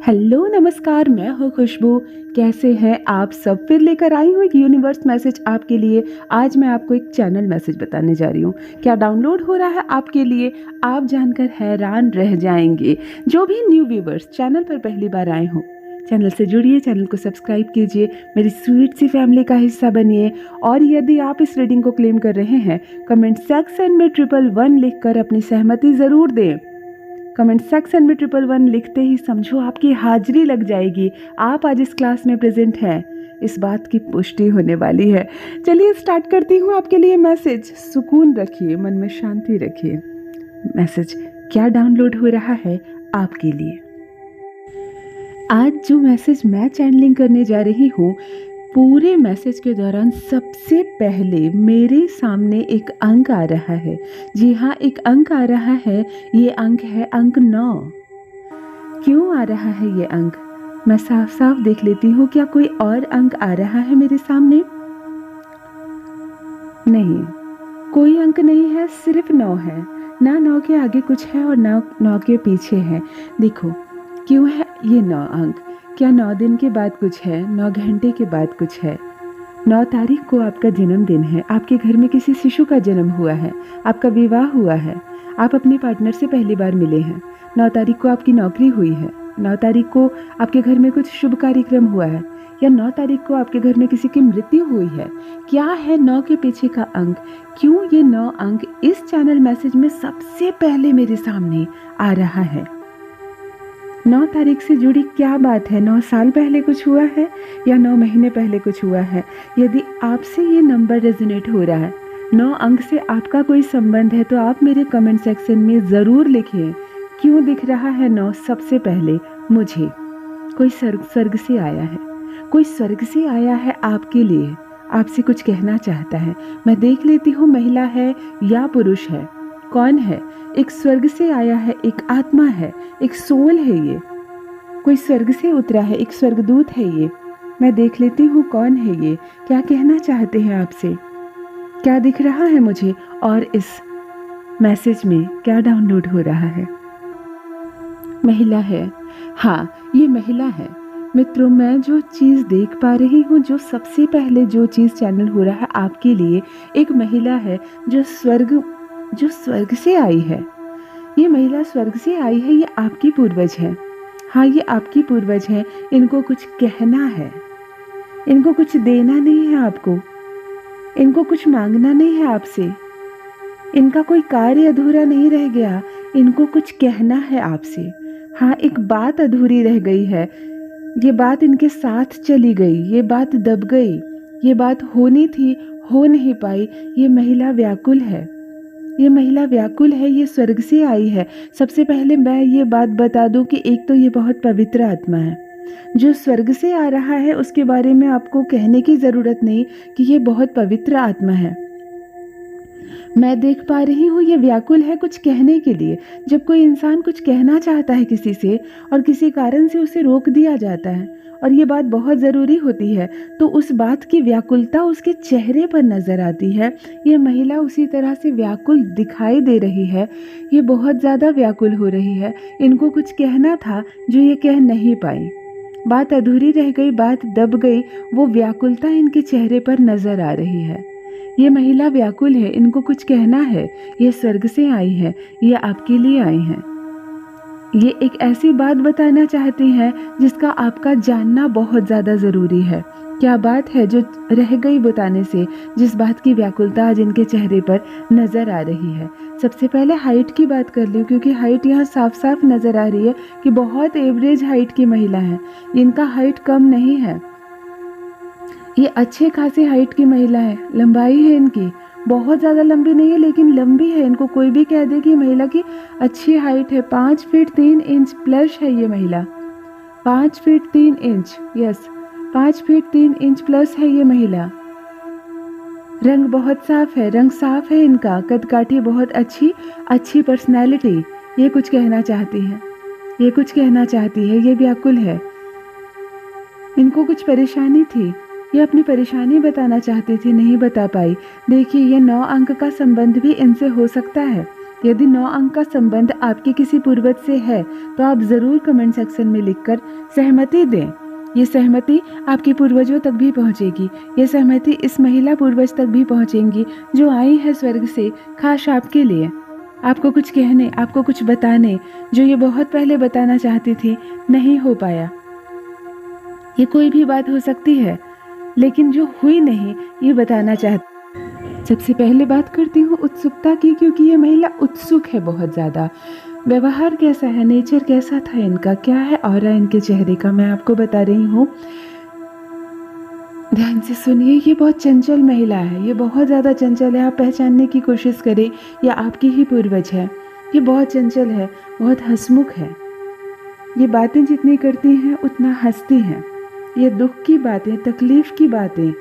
Hello नमस्कार, मैं हूँ खुशबू। कैसे हैं आप सब? फिर लेकर आई हूँ एक यूनिवर्स मैसेज आपके लिए। आज मैं आपको एक चैनल मैसेज बताने जा रही हूँ। क्या डाउनलोड हो रहा है आपके लिए, आप जानकर हैरान रह जाएंगे। जो भी न्यू व्यूवर्स चैनल पर पहली बार आए हों, चैनल से जुड़िए, चैनल को सब्सक्राइब कीजिए, मेरी स्वीट सी फैमिली का हिस्सा बनिए। और यदि आप इस रीडिंग को क्लेम कर रहे हैं, कमेंट सेक्शन में 111 लिखकर अपनी सहमति ज़रूर दें। कमेंट सेक्शन में 111 लिखते ही समझो आपकी हाजिरी लग जाएगी, आप आज इस क्लास में प्रेजेंट हैं, इस बात की पुष्टि होने वाली है। चलिए स्टार्ट करती हूँ आपके लिए मैसेज। सुकून रखिए, मन में शांति रखिए। मैसेज क्या डाउनलोड हो रहा है आपके लिए। आज जो मैसेज मैं चैनलिंग करने जा रही हूँ, पूरे मैसेज के दौरान सबसे पहले मेरे सामने एक अंक आ रहा है। जी हाँ, एक अंक आ रहा है। ये अंक है अंक 9। क्यों आ रहा है ये अंक, मैं साफ साफ देख लेती हूँ। क्या कोई और अंक आ रहा है मेरे सामने? नहीं, कोई अंक नहीं है, सिर्फ 9 है। ना 9 के आगे कुछ है और ना 9 के पीछे है। देखो क्यों है ये 9 अंक। क्या 9 दिन के बाद कुछ है? 9 घंटे के बाद कुछ है? 9 तारीख को आपका जन्मदिन है। आपके घर में किसी शिशु का जन्म हुआ है, आपका विवाह हुआ है, आप अपने पार्टनर से पहली बार मिले हैं। 9 तारीख को आपकी नौकरी हुई है। 9 तारीख को आपके घर में कुछ शुभ कार्यक्रम हुआ है, या 9 तारीख को आपके घर में किसी की मृत्यु हुई है। क्या है 9 के पीछे का अंक? क्यों ये 9 अंक इस चैनल मैसेज में सबसे पहले मेरे सामने आ रहा है? 9 तारीख से जुड़ी क्या बात है? 9 साल पहले कुछ हुआ है या 9 महीने पहले कुछ हुआ है? यदि आपसे ये नंबर रेजोनेट हो रहा है, 9 अंक से आपका कोई संबंध है, तो आप मेरे कमेंट सेक्शन में ज़रूर लिखिए। क्यों दिख रहा है 9 सबसे पहले मुझे? कोई स्वर्ग से आया है, कोई स्वर्ग से आया है आपके लिए, आपसे कुछ कहना चाहता है। मैं देख लेती हूँ महिला है या पुरुष है। कौन है? एक स्वर्ग से आया है, एक आत्मा है, एक सोल है। ये कोई स्वर्ग से उतरा है, एक स्वर्गदूत है ये। मैं देख लेती हूँ कौन है ये, क्या कहना चाहते हैं आपसे, क्या दिख रहा है मुझे, और इस मैसेज में क्या डाउनलोड हो रहा है। महिला है, हाँ ये महिला है। मित्रों, मैं जो चीज़ देख पा रही हूँ, जो सबसे पहले जो चीज़ चैनल हो रहा है आपके लिए, एक महिला है जो स्वर्ग से आई है। ये महिला स्वर्ग से आई है, ये आपकी पूर्वज है। हाँ, ये आपकी पूर्वज है। इनको कुछ कहना है, इनको कुछ देना नहीं है आपको, इनको कुछ मांगना नहीं है आपसे, इनका कोई कार्य अधूरा नहीं रह गया, इनको कुछ कहना है आपसे। हाँ, एक बात अधूरी रह गई है, ये बात इनके साथ चली गई, ये बात दब गई, ये बात होनी थी, हो नहीं पाई। ये महिला व्याकुल है, ये महिला व्याकुल है, ये स्वर्ग से आई है। सबसे पहले मैं ये बात बता दूं कि एक तो ये बहुत पवित्र आत्मा है। जो स्वर्ग से आ रहा है उसके बारे में आपको कहने की ज़रूरत नहीं कि ये बहुत पवित्र आत्मा है। मैं देख पा रही हूँ ये व्याकुल है कुछ कहने के लिए। जब कोई इंसान कुछ कहना चाहता है किसी से और किसी कारण से उसे रोक दिया जाता है और ये बात बहुत ज़रूरी होती है, तो उस बात की व्याकुलता उसके चेहरे पर नज़र आती है। ये महिला उसी तरह से व्याकुल दिखाई दे रही है, ये बहुत ज़्यादा व्याकुल हो रही है। इनको कुछ कहना था जो ये कह नहीं पाई, बात अधूरी रह गई, बात दब गई, वो व्याकुलता इनके चेहरे पर नज़र आ रही है। ये महिला व्याकुल है, इनको कुछ कहना है। ये स्वर्ग से आई है, ये आपके लिए आई हैं। ये एक ऐसी बात बताना चाहती हैं जिसका आपका जानना बहुत ज़्यादा ज़रूरी है। क्या बात है जो रह गई बताने से, जिस बात की व्याकुलता आज इनके चेहरे पर नज़र आ रही है। सबसे पहले हाइट की बात कर लूँ, क्योंकि हाइट यहाँ साफ साफ नज़र आ रही है कि बहुत एवरेज हाइट की महिला है। इनका हाइट कम नहीं है, ये अच्छे खासे हाइट की महिला है। लंबाई है इनकी, बहुत ज़्यादा लंबी नहीं है लेकिन लंबी है। इनको कोई भी कह दे कि महिला की अच्छी हाइट है। 5 फीट 3 इंच प्लस है ये महिला, 5 feet 3 inch, yes 5 feet 3 inch plus है ये महिला। रंग बहुत साफ है, रंग साफ है इनका, कदकाठी बहुत अच्छी पर्सनैलिटी। ये कुछ कहना चाहती है, ये कुछ कहना चाहती है। ये व्याकुल है, इनको कुछ परेशानी थी, ये अपनी परेशानी बताना चाहती थी, नहीं बता पाई। देखिए ये 9 अंक का संबंध भी इनसे हो सकता है। यदि 9 अंक का संबंध आपके किसी पूर्वज से है तो आप ज़रूर कमेंट सेक्शन में लिखकर सहमति दें। ये सहमति आपके पूर्वजों तक भी पहुंचेगी। ये सहमति इस महिला पूर्वज तक भी पहुंचेंगी जो आई है स्वर्ग से खास आपके लिए, आपको कुछ कहने, आपको कुछ बताने, जो ये बहुत पहले बताना चाहती थी, नहीं हो पाया। ये कोई भी बात हो सकती है, लेकिन जो हुई नहीं ये बताना चाहती। सबसे पहले बात करती हूँ उत्सुकता की, क्योंकि ये महिला उत्सुक है बहुत ज़्यादा। व्यवहार कैसा है, नेचर कैसा था इनका, क्या है ऑरा इनके चेहरे का, मैं आपको बता रही हूँ। ध्यान से सुनिए, ये बहुत चंचल महिला है, ये बहुत ज़्यादा चंचल है। आप पहचानने की कोशिश करें, ये आपकी ही पूर्वज है। ये बहुत चंचल है, बहुत हंसमुख है। ये बातें जितनी करती हैं उतना हंसती हैं। ये दुख की बातें, तकलीफ़ की बातें,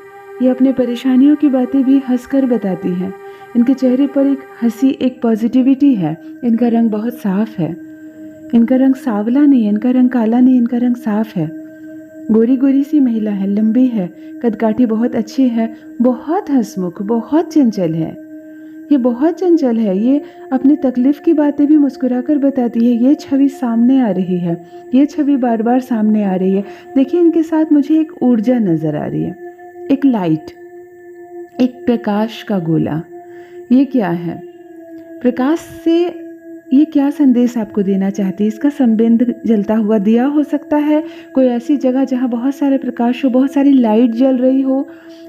ये अपने परेशानियों की बातें भी हंसकर बताती हैं। इनके चेहरे पर एक हंसी, एक पॉजिटिविटी है। इनका रंग बहुत साफ है। इनका रंग सावला नहीं है, इनका रंग काला नहीं, इनका रंग साफ है। गोरी गोरी सी महिला है, लंबी है, कदकाठी बहुत अच्छी है, बहुत हंसमुख, बहुत चंचल है। ये बहुत चंचल है। ये अपनी तकलीफ़ की बातें भी मुस्कुराकर बताती है। ये छवि सामने आ रही है, ये छवि बार बार सामने आ रही है। देखिए, इनके साथ मुझे एक ऊर्जा नज़र आ रही है, एक लाइट, एक प्रकाश का गोला। ये क्या है? प्रकाश से ये क्या संदेश आपको देना चाहती है? इसका संबंध जलता हुआ दिया हो सकता है, कोई ऐसी जगह जहाँ बहुत सारे प्रकाश हो, बहुत सारी लाइट जल रही हो।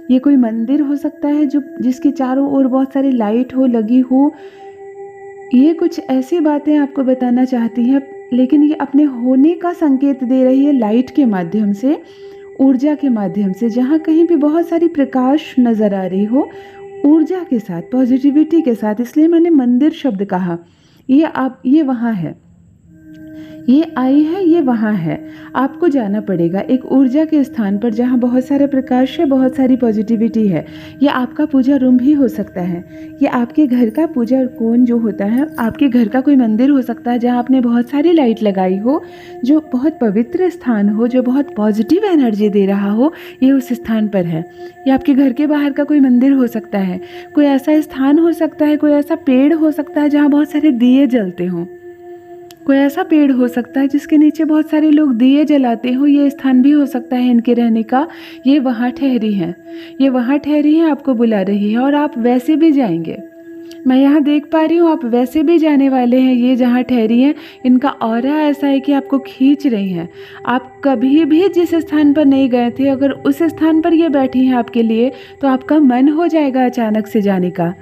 ये कोई मंदिर हो सकता है जो जिसके चारों ओर बहुत सारी लाइट हो, लगी हो। ये कुछ ऐसी बातें आपको बताना चाहती है, लेकिन ये अपने होने का संकेत दे रही है लाइट के माध्यम से, ऊर्जा के माध्यम से। जहाँ कहीं भी बहुत सारी प्रकाश नज़र आ रही हो, ऊर्जा के साथ, पॉजिटिविटी के साथ, इसलिए मैंने मंदिर शब्द कहा। ये वहाँ है, ये आई है, ये वहाँ है। आपको जाना पड़ेगा एक ऊर्जा के स्थान पर जहाँ बहुत सारे प्रकाश है, बहुत सारी पॉजिटिविटी है। ये आपका पूजा रूम भी हो सकता है, ये आपके घर का पूजा कोण जो होता है, आपके घर का कोई मंदिर हो सकता है जहाँ आपने बहुत सारी लाइट लगाई हो, जो बहुत पवित्र स्थान हो, जो बहुत पॉजिटिव एनर्जी दे रहा हो, ये उस स्थान पर है। ये आपके घर के बाहर का कोई मंदिर हो सकता है, कोई ऐसा स्थान हो सकता है, कोई ऐसा पेड़ हो सकता है जहाँ बहुत सारे दिए जलते हों, कोई ऐसा पेड़ हो सकता है जिसके नीचे बहुत सारे लोग दिए जलाते हो। ये स्थान भी हो सकता है इनके रहने का। ये वहाँ ठहरी हैं, ये वहाँ ठहरी हैं, आपको बुला रही है, और आप वैसे भी जाएंगे। मैं यहाँ देख पा रही हूँ, आप वैसे भी जाने वाले हैं। ये जहाँ ठहरी हैं, इनका ऑरा ऐसा है कि आपको खींच रही हैं। आप कभी भी जिस स्थान पर नहीं गए थे, अगर उस स्थान पर ये बैठी हैं आपके लिए, तो आपका मन हो जाएगा अचानक से जाने का।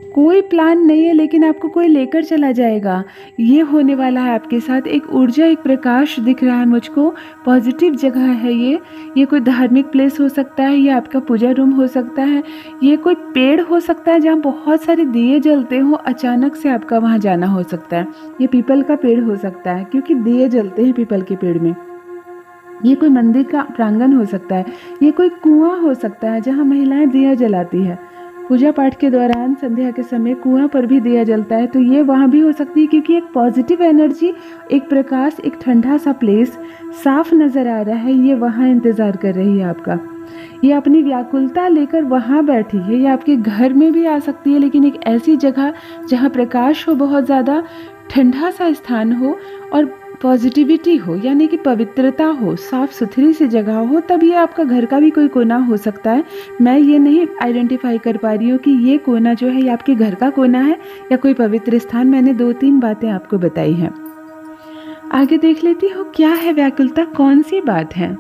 कोई प्लान नहीं है, लेकिन आपको कोई लेकर चला जाएगा। ये होने वाला है आपके साथ। एक ऊर्जा, एक प्रकाश दिख रहा है मुझको, पॉजिटिव जगह है ये कोई धार्मिक प्लेस हो सकता है, ये आपका पूजा रूम हो सकता है, ये कोई पेड़ हो सकता है जहाँ बहुत सारे दिए जलते हो, अचानक से आपका वहाँ जाना हो सकता है। ये पीपल का पेड़ हो सकता है, क्योंकि दिए जलते हैं पीपल के पेड़ में। ये कोई मंदिर का प्रांगण हो सकता है, ये कोई कुआं हो सकता है जहाँ महिलाएं दिया जलाती है। पूजा पाठ के दौरान संध्या के समय कुआं पर भी दिया जलता है, तो ये वहाँ भी हो सकती है, क्योंकि एक पॉजिटिव एनर्जी, एक प्रकाश, एक ठंडा सा प्लेस साफ नज़र आ रहा है। ये वहाँ इंतज़ार कर रही है आपका। ये अपनी व्याकुलता लेकर वहाँ बैठी है। ये आपके घर में भी आ सकती है, लेकिन एक ऐसी जगह जहाँ प्रकाश हो, बहुत ज़्यादा ठंडा सा स्थान हो और पॉजिटिविटी हो, यानी कि पवित्रता हो, साफ सुथरी सी जगह हो। तब ये आपका घर का भी कोई कोना हो सकता है। मैं ये नहीं आइडेंटिफाई कर पा रही हूँ कि ये कोना जो है ये आपके घर का कोना है या कोई पवित्र स्थान। मैंने 2-3 बातें आपको बताई हैं। आगे देख लेती हूँ क्या है व्याकुलता, कौन सी बात है।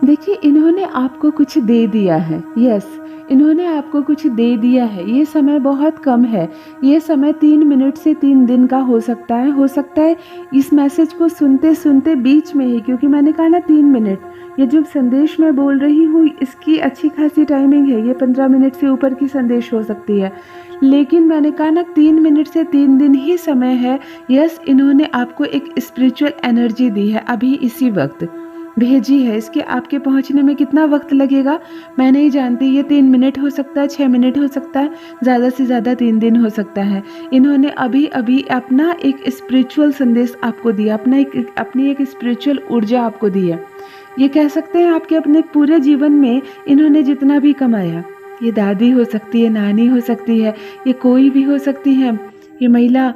देखिए, इन्होंने आपको कुछ दे दिया है। यस, इन्होंने आपको कुछ दे दिया है। ये समय बहुत कम है। ये समय 3 मिनट से 3 दिन का हो सकता है। हो सकता है इस मैसेज को सुनते सुनते बीच में ही, क्योंकि मैंने कहा ना 3 मिनट, ये जो संदेश मैं बोल रही हूँ इसकी अच्छी खासी टाइमिंग है। ये 15 मिनट से ऊपर की संदेश हो सकती है, लेकिन मैंने कहा ना 3 मिनट से 3 दिन ही समय है। यस, इन्होंने आपको एक स्पिरिचुअल एनर्जी दी है, अभी इसी वक्त भेजी है। इसके आपके पहुंचने में कितना वक्त लगेगा मैं नहीं जानती। ये 3 मिनट हो सकता है, 6 मिनट हो सकता है, ज़्यादा से ज़्यादा 3 दिन हो सकता है। इन्होंने अभी अभी अपना एक स्पिरिचुअल संदेश आपको दिया, अपनी एक स्पिरिचुअल ऊर्जा आपको दी है। ये कह सकते हैं आपके अपने पूरे जीवन में इन्होंने जितना भी कमाया, ये दादी हो सकती है, नानी हो सकती है, ये कोई भी हो सकती है, ये महिला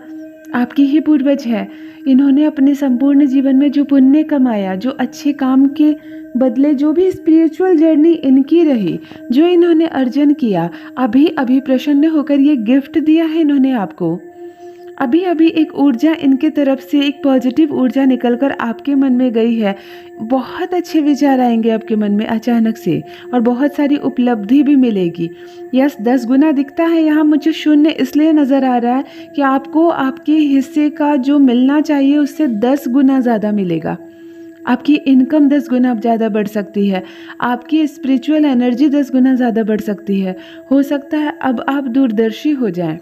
आपकी ही पूर्वज है। इन्होंने अपने संपूर्ण जीवन में जो पुण्य कमाया, जो अच्छे काम के बदले जो भी स्पिरिचुअल जर्नी इनकी रही, जो इन्होंने अर्जन किया, अभी अभी प्रसन्न होकर ये गिफ्ट दिया है इन्होंने आपको। अभी अभी एक ऊर्जा इनके तरफ से, एक पॉजिटिव ऊर्जा निकलकर आपके मन में गई है। बहुत अच्छे विचार आएंगे आपके मन में अचानक से, और बहुत सारी उपलब्धि भी मिलेगी। यस, 10 गुना दिखता है यहाँ मुझे, शून्य इसलिए नज़र आ रहा है कि आपको आपके हिस्से का जो मिलना चाहिए उससे 10 गुना ज़्यादा मिलेगा। आपकी इनकम 10 गुना ज़्यादा बढ़ सकती है, आपकी स्पिरिचुअल एनर्जी 10 गुना ज़्यादा बढ़ सकती है। हो सकता है अब आप दूरदर्शी हो जाएं।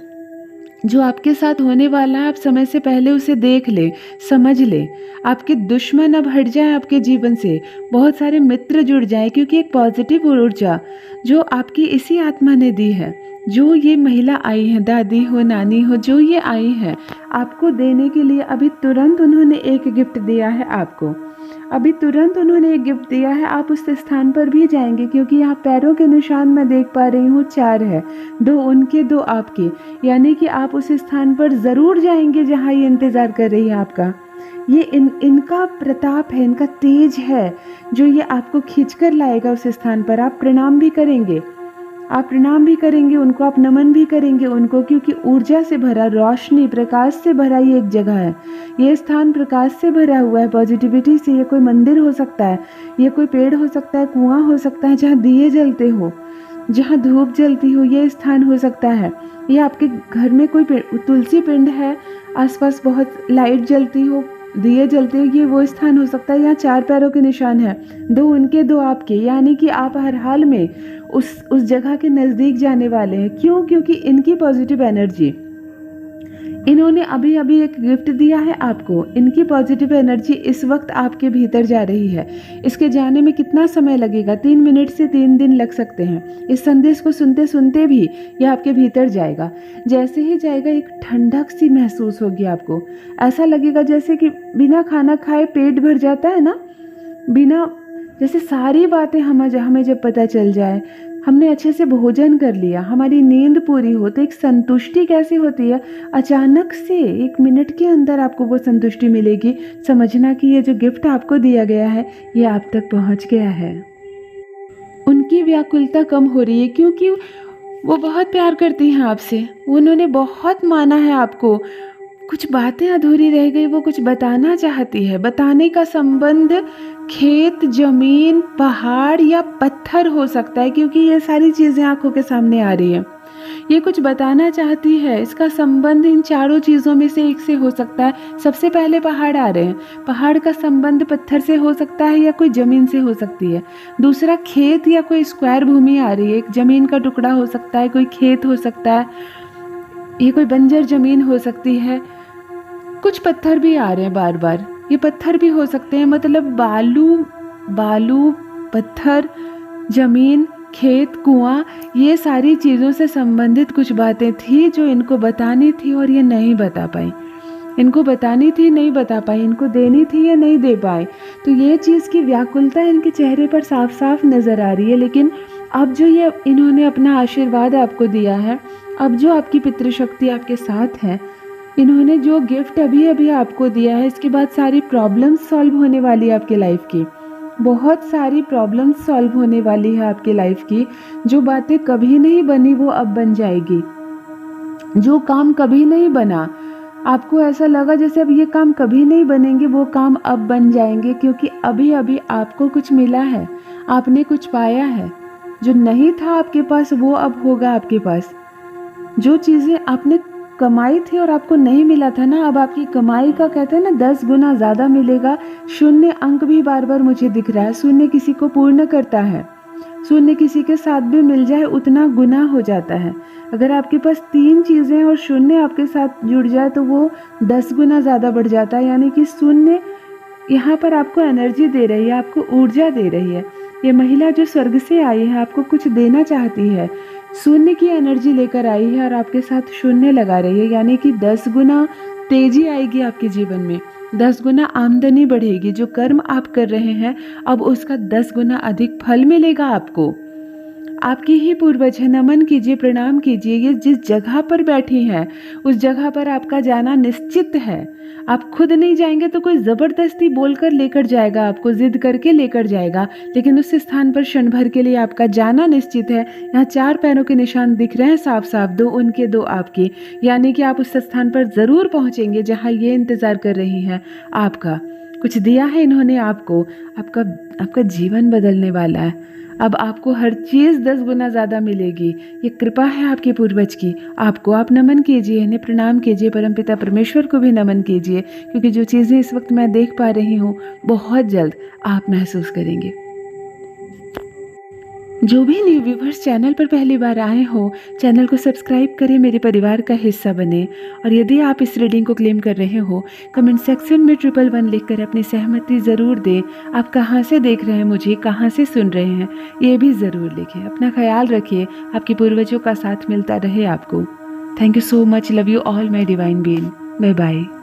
जो आपके साथ होने वाला है आप समय से पहले उसे देख ले, समझ ले। आपके दुश्मन अब हट जाए आपके जीवन से, बहुत सारे मित्र जुड़ जाएं, क्योंकि एक पॉजिटिव ऊर्जा जो आपकी इसी आत्मा ने दी है, जो ये महिला आई है, दादी हो, नानी हो, जो ये आई है आपको देने के लिए, अभी तुरंत उन्होंने एक गिफ्ट दिया है आपको। अभी तुरंत उन्होंने एक गिफ्ट दिया है। आप उस स्थान पर भी जाएंगे, क्योंकि यहाँ पैरों के निशान मैं देख पा रही हूँ 4 है, 2 उनके 2 आपके, यानी कि आप उस स्थान पर ज़रूर जाएंगे जहाँ ये इंतज़ार कर रही है आपका। ये इनका प्रताप है, इनका तेज है जो ये आपको खींच कर लाएगा उस स्थान पर। आप प्रणाम भी करेंगे, आप प्रणाम भी करेंगे उनको, आप नमन भी करेंगे उनको, क्योंकि ऊर्जा से भरा, रोशनी, प्रकाश से भरा ये एक जगह है। ये स्थान प्रकाश से भरा हुआ है, पॉजिटिविटी से। ये कोई मंदिर हो सकता है, ये कोई पेड़ हो सकता है, कुआं हो सकता है जहाँ दिए जलते हो, जहाँ धूप जलती हो, ये स्थान हो सकता है। ये आपके घर में कोई तुलसी पिंड है, आसपास बहुत लाइट जलती हो, दिए जलते हो, ये वो स्थान हो सकता है। यहाँ 4 पैरों के निशान है, 2 उनके 2 आपके, यानी कि आप हर हाल में उस जगह के नज़दीक जाने वाले हैं। क्यों? क्योंकि इनकी पॉजिटिव एनर्जी, इन्होंने अभी अभी एक गिफ्ट दिया है आपको। इनकी पॉजिटिव एनर्जी इस वक्त आपके भीतर जा रही है। इसके जाने में कितना समय लगेगा? 3 मिनट से 3 दिन लग सकते हैं। इस संदेश को सुनते सुनते भी ये आपके भीतर जाएगा। जैसे ही जाएगा एक ठंडक सी महसूस होगी आपको। ऐसा लगेगा जैसे कि बिना खाना खाए पेट भर जाता है ना, बिना, जैसे सारी बातें हमें जब पता चल जाए, हमने अच्छे से भोजन कर लिया, हमारी नींद पूरी हो, तो एक संतुष्टि कैसी होती है, अचानक से 1 मिनट के अंदर आपको वो संतुष्टि मिलेगी। समझना कि ये जो गिफ्ट आपको दिया गया है ये आप तक पहुंच गया है। उनकी व्याकुलता कम हो रही है, क्योंकि वो बहुत प्यार करती हैं आपसे, उन्होंने बहुत माना है आपको। कुछ बातें अधूरी रह गई, वो कुछ बताना चाहती है। बताने का संबंध खेत, जमीन, पहाड़ या पत्थर हो सकता है, क्योंकि ये सारी चीज़ें आंखों के सामने आ रही हैं। ये कुछ बताना चाहती है, इसका संबंध इन चारों चीज़ों में से एक से हो सकता है। सबसे पहले पहाड़ आ रहे हैं, पहाड़ का संबंध पत्थर से हो सकता है या कोई ज़मीन से हो सकती है। दूसरा, खेत या कोई स्क्वायर भूमि आ रही है, एक ज़मीन का टुकड़ा हो सकता है, कोई खेत हो सकता है, ये कोई बंजर ज़मीन हो सकती है। कुछ पत्थर भी आ रहे हैं बार बार, ये पत्थर भी हो सकते हैं, मतलब बालू, पत्थर, जमीन, खेत, कुआं, ये सारी चीज़ों से संबंधित कुछ बातें थी जो इनको बतानी थी और ये नहीं बता पाई। इनको बतानी थी, नहीं बता पाई, इनको देनी थी या नहीं दे पाए। तो ये चीज़ की व्याकुलता इनके चेहरे पर साफ साफ नज़र आ रही है। लेकिन अब जो ये इन्होंने अपना आशीर्वाद आपको दिया है, अब जो आपकी पितृशक्ति आपके साथ है, इन्होंने जो गिफ्ट अभी अभी आपको दिया है, इसके बाद सारी प्रॉब्लम्स सॉल्व होने वाली है आपके लाइफ की। बहुत सारी प्रॉब्लम्स सॉल्व होने वाली है आपके लाइफ की। जो बातें कभी नहीं बनी वो अब बन जाएगी। जो काम कभी नहीं बना, आपको ऐसा लगा जैसे अब ये काम कभी नहीं बनेंगे, वो काम अब बन जाएंगे, क्योंकि अभी अभी आपको कुछ मिला है, आपने कुछ पाया है। जो नहीं था आपके पास वो अब होगा आपके पास। जो चीज़ें आपने कमाई थी और आपको नहीं मिला था ना, अब आपकी कमाई का कहते हैं ना 10 गुना ज़्यादा मिलेगा। शून्य अंक भी बार बार मुझे दिख रहा है। शून्य किसी को पूर्ण करता है, शून्य किसी के साथ भी मिल जाए उतना गुना हो जाता है। अगर आपके पास 3 चीज़ें और शून्य आपके साथ जुड़ जाए तो वो 10 गुना ज़्यादा बढ़ जाता है। यानी कि शून्य यहाँ पर आपको एनर्जी दे रही है, आपको ऊर्जा दे रही है। ये महिला जो स्वर्ग से आई है आपको कुछ देना चाहती है, शून्य की एनर्जी लेकर आई है और आपके साथ शून्य लगा रही है। यानी कि 10 गुना तेजी आएगी आपके जीवन में, 10 गुना आमदनी बढ़ेगी। जो कर्म आप कर रहे हैं अब उसका 10 गुना अधिक फल मिलेगा आपको। आपके ही पूर्वज हैं, नमन कीजिए, प्रणाम कीजिए। ये जिस जगह पर बैठी हैं उस जगह पर आपका जाना निश्चित है। आप खुद नहीं जाएंगे तो कोई ज़बरदस्ती बोलकर लेकर जाएगा, आपको जिद करके लेकर जाएगा, लेकिन उस स्थान पर क्षण भर के लिए आपका जाना निश्चित है। यहाँ 4 पैरों के निशान दिख रहे हैं साफ साफ, 2 उनके 2 आपके, यानी कि आप उस स्थान पर ज़रूर पहुँचेंगे जहाँ ये इंतज़ार कर रही हैं आपका। कुछ दिया है इन्होंने आपको, आपका जीवन बदलने वाला है। अब आपको हर चीज़ 10 गुना ज़्यादा मिलेगी। ये कृपा है आपके पूर्वज की। आपको आप नमन कीजिए, इन्हें प्रणाम कीजिए, परमपिता परमेश्वर को भी नमन कीजिए, क्योंकि जो चीज़ें इस वक्त मैं देख पा रही हूँ बहुत जल्द आप महसूस करेंगे। जो भी न्यू व्यूवर्स चैनल पर पहली बार आए हो, चैनल को सब्सक्राइब करें, मेरे परिवार का हिस्सा बने। और यदि आप इस रीडिंग को क्लेम कर रहे हो, कमेंट सेक्शन में 111 लिखकर अपनी सहमति ज़रूर दें। आप कहाँ से देख रहे हैं मुझे, कहाँ से सुन रहे हैं, ये भी ज़रूर लिखें। अपना ख्याल रखिए, आपके पूर्वजों का साथ मिलता रहे आपको। Thank you so much, love you all my divine being. Bye bye.